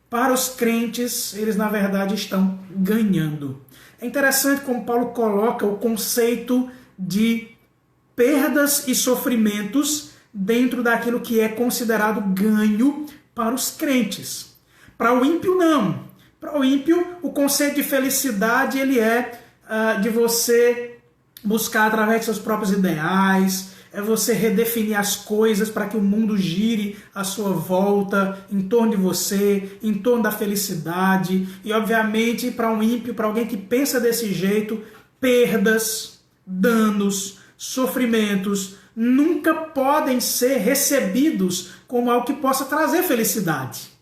A: para os crentes, eles na verdade estão ganhando. É interessante como Paulo coloca o conceito de perdas e sofrimentos dentro daquilo que é considerado ganho para os crentes. Para o ímpio, não. Para o ímpio, o conceito de felicidade ele é de você buscar através de seus próprios ideais, é você redefinir as coisas para que o mundo gire à sua volta, em torno de você, em torno da felicidade. E, obviamente, para um ímpio, para alguém que pensa desse jeito, perdas, danos, sofrimentos nunca podem ser recebidos como algo que possa trazer felicidade.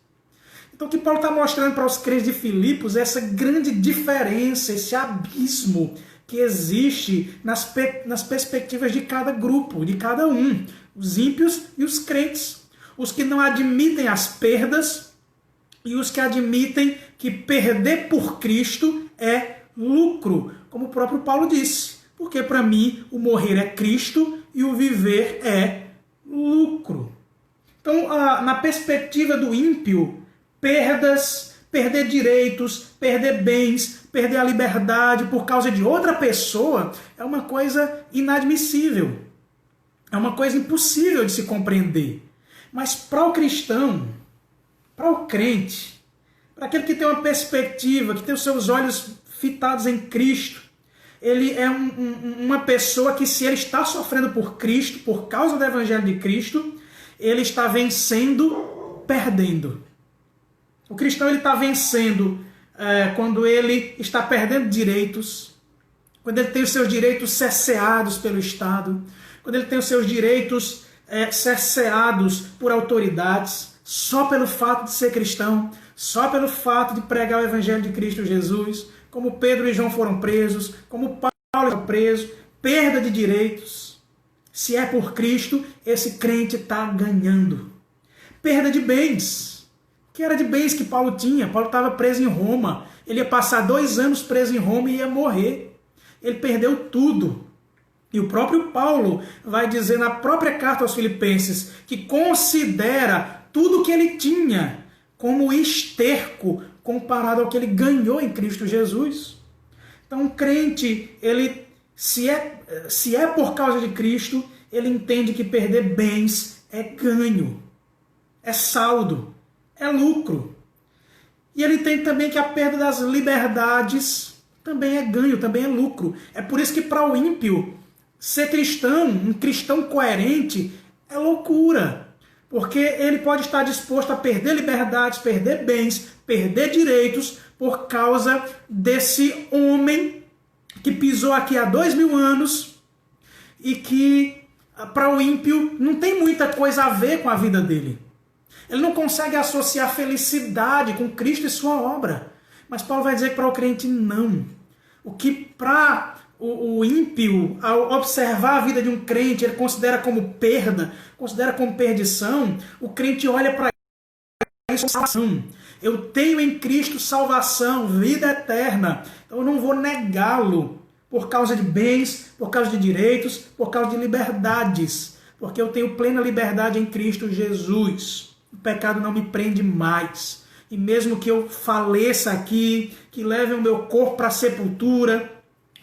A: Então, o que Paulo está mostrando para os crentes de Filipos é essa grande diferença, esse abismo que existe nas perspectivas de cada grupo, de cada um. Os ímpios e os crentes. Os que não admitem as perdas e os que admitem que perder por Cristo é lucro, como o próprio Paulo disse. Porque para mim o morrer é Cristo e o viver é lucro. Então, na perspectiva do ímpio, perdas, perder direitos, perder bens, perder a liberdade por causa de outra pessoa é uma coisa inadmissível. É uma coisa impossível de se compreender. Mas para o cristão, para o crente, para aquele que tem uma perspectiva, que tem os seus olhos fitados em Cristo, ele é uma pessoa que, se ele está sofrendo por Cristo, por causa do Evangelho de Cristo, ele está vencendo, perdendo. O cristão ele está vencendo quando ele está perdendo direitos, quando ele tem os seus direitos cerceados pelo Estado, quando ele tem os seus direitos cerceados por autoridades, só pelo fato de ser cristão, só pelo fato de pregar o Evangelho de Cristo Jesus, como Pedro e João foram presos, como Paulo foi preso, perda de direitos. Se é por Cristo, esse crente está ganhando. Perda de bens. Que era de bens que Paulo tinha. Paulo estava preso em Roma. Ele ia passar 2 anos preso em Roma e ia morrer. Ele perdeu tudo. E o próprio Paulo vai dizer na própria carta aos Filipenses que considera tudo que ele tinha como esterco comparado ao que ele ganhou em Cristo Jesus. Então, um crente, ele, se é por causa de Cristo, ele entende que perder bens é ganho, é saldo, é lucro. E ele entende também que a perda das liberdades também é ganho, também é lucro. É por isso que para o ímpio, ser cristão, um cristão coerente, é loucura. Porque ele pode estar disposto a perder liberdades, perder bens, perder direitos por causa desse homem que pisou aqui há 2000 anos e que, para o ímpio, não tem muita coisa a ver com a vida dele. Ele não consegue associar felicidade com Cristo e sua obra. Mas Paulo vai dizer que para o crente, não. O que para o ímpio, ao observar a vida de um crente, ele considera como perda, considera como perdição, o crente olha para isso como salvação. Eu tenho em Cristo salvação, vida eterna. Então eu não vou negá-lo por causa de bens, por causa de direitos, por causa de liberdades. Porque eu tenho plena liberdade em Cristo Jesus. O pecado não me prende mais. E mesmo que eu faleça aqui, que levem o meu corpo para a sepultura,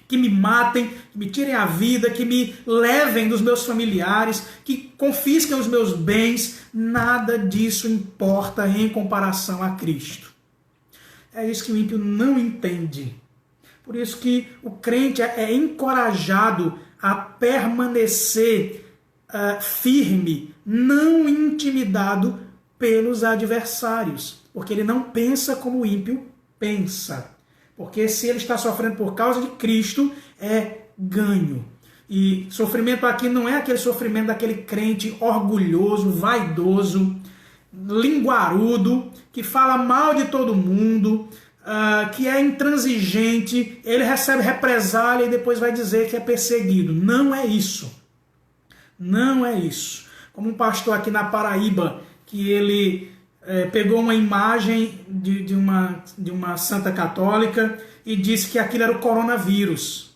A: que me matem, que me tirem a vida, que me levem dos meus familiares, que confisquem os meus bens, nada disso importa em comparação a Cristo. É isso que o ímpio não entende. Por isso que o crente é encorajado a permanecer firme, não intimidado pelos adversários, porque ele não pensa como o ímpio pensa. Porque se ele está sofrendo por causa de Cristo, é ganho. E sofrimento aqui não é aquele sofrimento daquele crente orgulhoso, vaidoso, linguarudo, que fala mal de todo mundo, que é intransigente, ele recebe represália e depois vai dizer que é perseguido. Não é isso. Não é isso. Como um pastor aqui na Paraíba, que ele pegou uma imagem de uma santa católica e disse que aquilo era o coronavírus.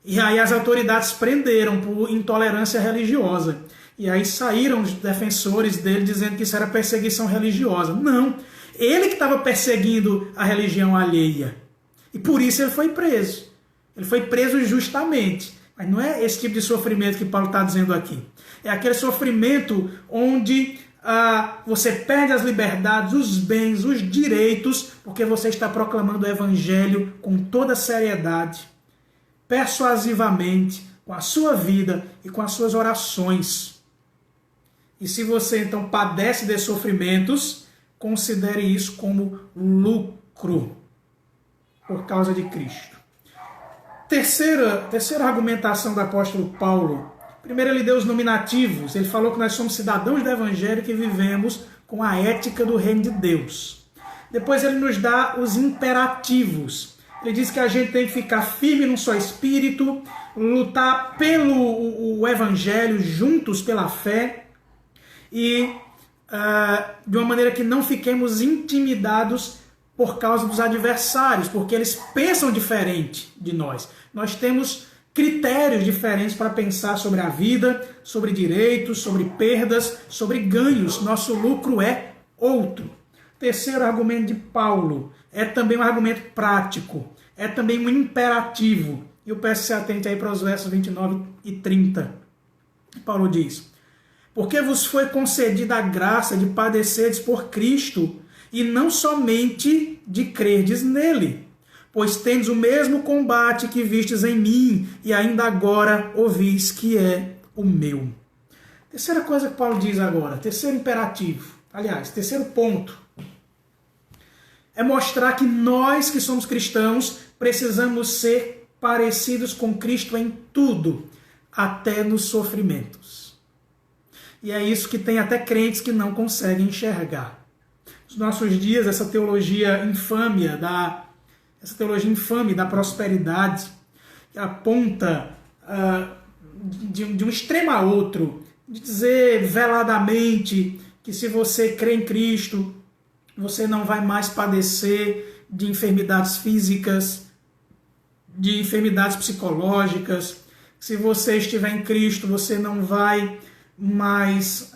A: E aí as autoridades prenderam por intolerância religiosa. E aí saíram os defensores dele dizendo que isso era perseguição religiosa. Não, ele que estava perseguindo a religião alheia. E por isso ele foi preso. Ele foi preso justamente. Mas não é esse tipo de sofrimento que Paulo está dizendo aqui. É aquele sofrimento onde você perde as liberdades, os bens, os direitos, porque você está proclamando o Evangelho com toda seriedade, persuasivamente, com a sua vida e com as suas orações. E se você então padece de sofrimentos, considere isso como lucro por causa de Cristo. Terceira argumentação do apóstolo Paulo. Primeiro ele deu os nominativos, ele falou que nós somos cidadãos do Evangelho que vivemos com a ética do reino de Deus. Depois ele nos dá os imperativos. Ele diz que a gente tem que ficar firme num só espírito, lutar pelo o Evangelho, juntos pela fé, e de uma maneira que não fiquemos intimidados por causa dos adversários, porque eles pensam diferente de nós. Nós temos critérios diferentes para pensar sobre a vida, sobre direitos, sobre perdas, sobre ganhos. Nosso lucro é outro. Terceiro argumento de Paulo é também um argumento prático, é também um imperativo. E eu peço que você atente aí para os versos 29 e 30. Paulo diz: porque vos foi concedida a graça de padecerdes por Cristo, e não somente de crerdes nele, pois tendes o mesmo combate que vistes em mim, e ainda agora ouvis que é o meu. Terceira coisa que Paulo diz agora, terceiro imperativo, aliás, terceiro ponto, é mostrar que nós que somos cristãos precisamos ser parecidos com Cristo em tudo, até nos sofrimentos. E é isso que tem até crentes que não conseguem enxergar. Nos nossos dias, essa teologia infame da prosperidade, que aponta de um extremo a outro, de dizer veladamente que se você crê em Cristo, você não vai mais padecer de enfermidades físicas, de enfermidades psicológicas. Se você estiver em Cristo, você não vai mais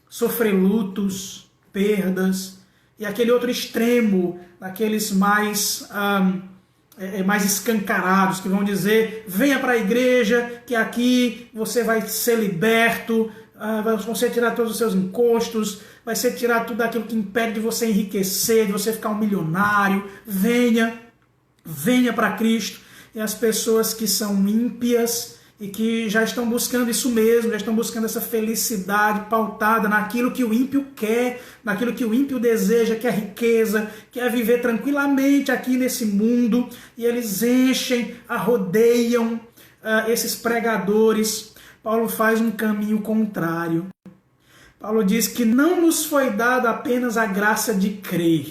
A: sofrer lutos, perdas. E aquele outro extremo, daqueles mais escancarados, que vão dizer, venha para a igreja, que aqui você vai ser liberto, vão ser tirar todos os seus encostos, vai ser tirar tudo aquilo que impede de você enriquecer, de você ficar um milionário. Venha para Cristo. E as pessoas que são ímpias e que já estão buscando isso mesmo, já estão buscando essa felicidade pautada naquilo que o ímpio quer, naquilo que o ímpio deseja, que é riqueza, que é viver tranquilamente aqui nesse mundo, e eles rodeiam esses pregadores. Paulo faz um caminho contrário. Paulo diz que não nos foi dado apenas a graça de crer.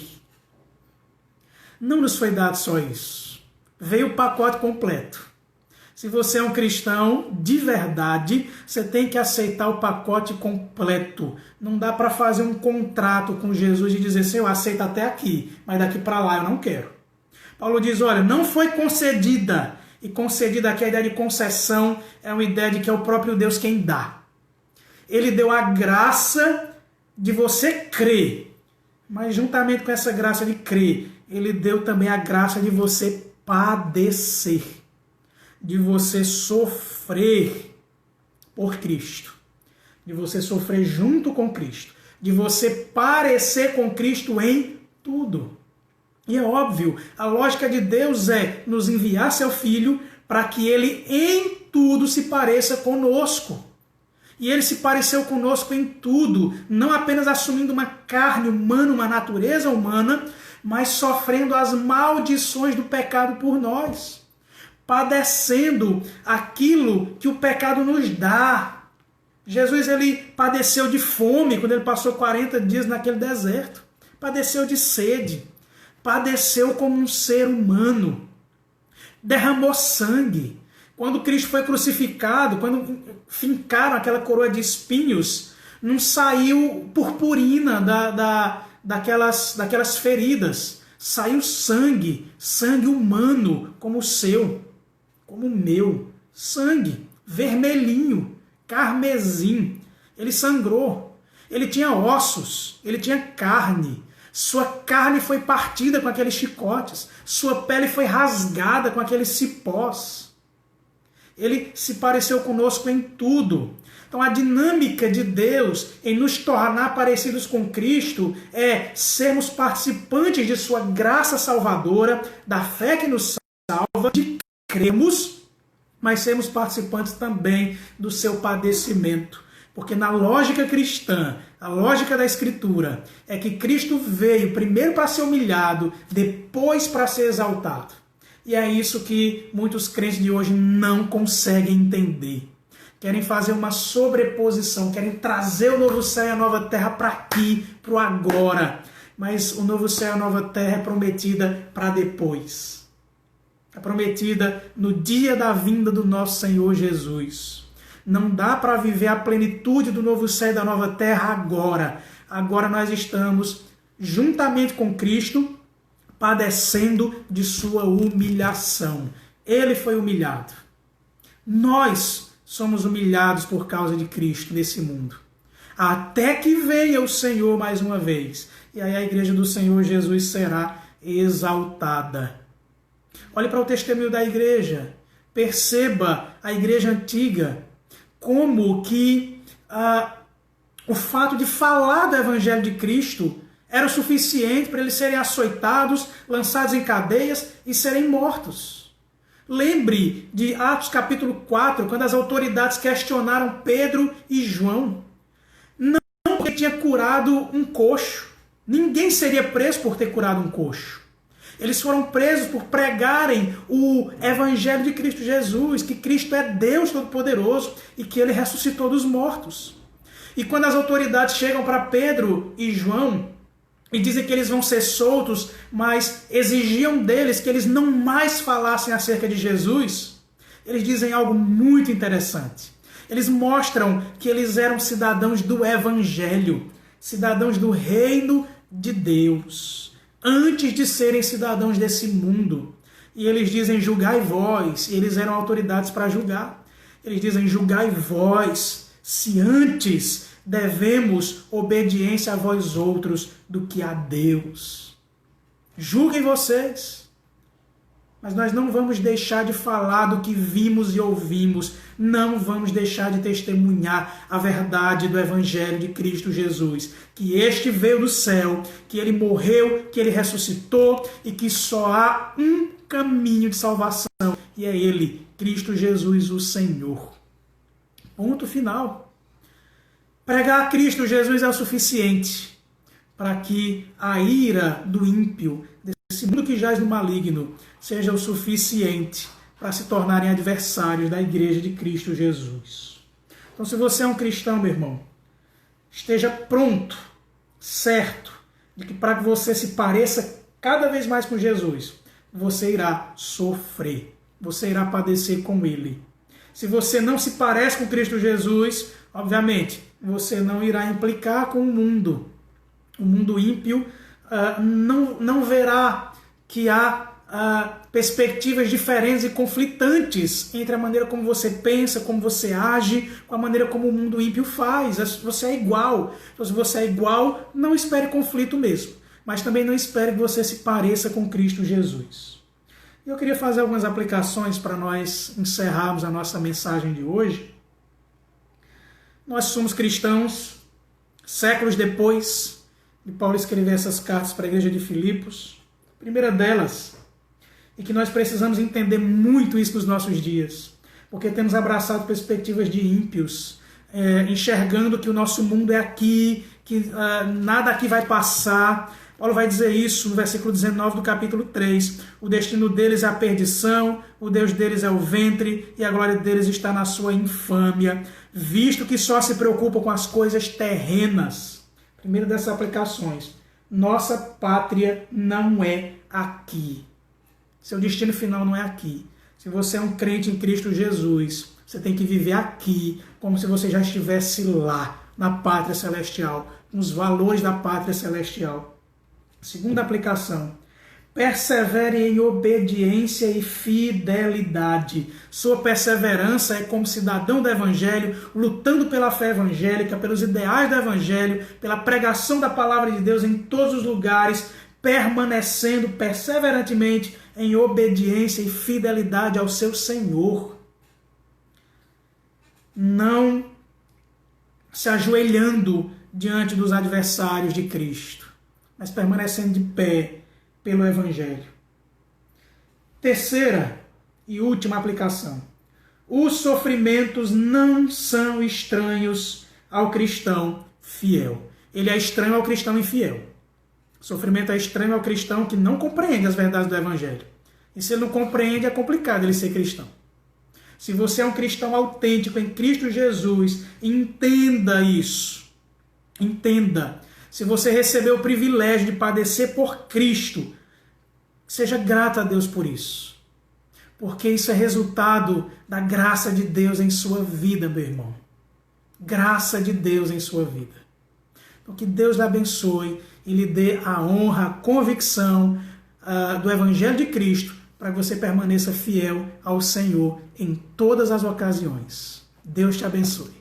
A: Não nos foi dado só isso. Veio o pacote completo. Se você é um cristão de verdade, você tem que aceitar o pacote completo. Não dá para fazer um contrato com Jesus e dizer assim, eu aceito até aqui, mas daqui para lá eu não quero. Paulo diz, olha, não foi concedida. E concedida aqui, a ideia de concessão é uma ideia de que é o próprio Deus quem dá. Ele deu a graça de você crer. Mas juntamente com essa graça de crer, ele deu também a graça de você padecer, de você sofrer por Cristo, de você sofrer junto com Cristo, de você parecer com Cristo em tudo. E é óbvio, a lógica de Deus é nos enviar seu Filho para que ele em tudo se pareça conosco. E ele se pareceu conosco em tudo, não apenas assumindo uma carne humana, uma natureza humana, mas sofrendo as maldições do pecado por nós, padecendo aquilo que o pecado nos dá. Jesus, ele padeceu de fome quando ele passou 40 dias naquele deserto, padeceu de sede, padeceu como um ser humano, derramou sangue. Quando Cristo foi crucificado, quando fincaram aquela coroa de espinhos, não saiu purpurina daquelas feridas. Saiu sangue humano, como o seu, como o meu. Sangue vermelhinho, carmesim. Ele sangrou. Ele tinha ossos, ele tinha carne. Sua carne foi partida com aqueles chicotes. Sua pele foi rasgada com aqueles cipós. Ele se pareceu conosco em tudo. Então a dinâmica de Deus em nos tornar parecidos com Cristo é sermos participantes de sua graça salvadora, da fé que nos salva, de que cremos, mas sermos participantes também do seu padecimento. Porque na lógica cristã, a lógica da Escritura, é que Cristo veio primeiro para ser humilhado, depois para ser exaltado. E é isso que muitos crentes de hoje não conseguem entender. Querem fazer uma sobreposição, querem trazer o novo céu e a nova terra para aqui, para o agora. Mas o novo céu e a nova terra é prometida para depois. É prometida no dia da vinda do nosso Senhor Jesus. Não dá para viver a plenitude do novo céu e da nova terra agora. Agora nós estamos, juntamente com Cristo, padecendo de sua humilhação. Ele foi humilhado. Nós somos humilhados por causa de Cristo nesse mundo. Até que venha o Senhor mais uma vez. E aí a igreja do Senhor Jesus será exaltada. Olhe para o testemunho da igreja. Perceba a igreja antiga. Como que o fato de falar do Evangelho de Cristo era o suficiente para eles serem açoitados, lançados em cadeias e serem mortos. Lembre de Atos capítulo 4, quando as autoridades questionaram Pedro e João. Não porque tinha curado um coxo. Ninguém seria preso por ter curado um coxo. Eles foram presos por pregarem o Evangelho de Cristo Jesus, que Cristo é Deus Todo-Poderoso e que Ele ressuscitou dos mortos. E quando as autoridades chegam para Pedro e João e dizem que eles vão ser soltos, mas exigiam deles que eles não mais falassem acerca de Jesus, eles dizem algo muito interessante. Eles mostram que eles eram cidadãos do Evangelho, cidadãos do reino de Deus, antes de serem cidadãos desse mundo. E eles dizem, julgai vós, e eles eram autoridades para julgar. Eles dizem, julgai vós, se antes devemos obediência a vós outros do que a Deus. Julguem vocês. Mas nós não vamos deixar de falar do que vimos e ouvimos. Não vamos deixar de testemunhar a verdade do Evangelho de Cristo Jesus. Que este veio do céu, que ele morreu, que ele ressuscitou e que só há um caminho de salvação. E é ele, Cristo Jesus, o Senhor. Ponto final. Pregar a Cristo Jesus é o suficiente para que a ira do ímpio, desse mundo que jaz no maligno, seja o suficiente para se tornarem adversários da igreja de Cristo Jesus. Então, se você é um cristão, meu irmão, esteja pronto, certo, de que para que você se pareça cada vez mais com Jesus, você irá sofrer, você irá padecer com ele. Se você não se parece com Cristo Jesus, obviamente, você não irá implicar com o mundo. O mundo ímpio não verá que há perspectivas diferentes e conflitantes entre a maneira como você pensa, como você age, com a maneira como o mundo ímpio faz. Você é igual. Então, se você é igual, não espere conflito mesmo. Mas também não espere que você se pareça com Cristo Jesus. Eu queria fazer algumas aplicações para nós encerrarmos a nossa mensagem de hoje. Nós somos cristãos, séculos depois de Paulo escrever essas cartas para a igreja de Filipos. A primeira delas, e que nós precisamos entender muito isso nos nossos dias, porque temos abraçado perspectivas de ímpios, enxergando que o nosso mundo é aqui, que nada aqui vai passar. Paulo vai dizer isso no versículo 19 do capítulo 3. O destino deles é a perdição, o Deus deles é o ventre, e a glória deles está na sua infâmia, visto que só se preocupam com as coisas terrenas. Primeira dessas aplicações. Nossa pátria não é aqui. Seu destino final não é aqui. Se você é um crente em Cristo Jesus, você tem que viver aqui como se você já estivesse lá, na pátria celestial, com os valores da pátria celestial. Segunda aplicação. Persevere em obediência e fidelidade. Sua perseverança é como cidadão do Evangelho, lutando pela fé evangélica, pelos ideais do Evangelho, pela pregação da palavra de Deus em todos os lugares, permanecendo perseverantemente em obediência e fidelidade ao seu Senhor. Não se ajoelhando diante dos adversários de Cristo, mas permanecendo de pé pelo Evangelho. Terceira e última aplicação. Os sofrimentos não são estranhos ao cristão fiel. Ele é estranho ao cristão infiel. O sofrimento é estranho ao cristão que não compreende as verdades do Evangelho. E se ele não compreende, é complicado ele ser cristão. Se você é um cristão autêntico em Cristo Jesus, entenda isso. Entenda. Se você recebeu o privilégio de padecer por Cristo, seja grato a Deus por isso. Porque isso é resultado da graça de Deus em sua vida, meu irmão. Graça de Deus em sua vida. Então, que Deus lhe abençoe e lhe dê a honra, a convicção do Evangelho de Cristo, para que você permaneça fiel ao Senhor em todas as ocasiões. Deus te abençoe.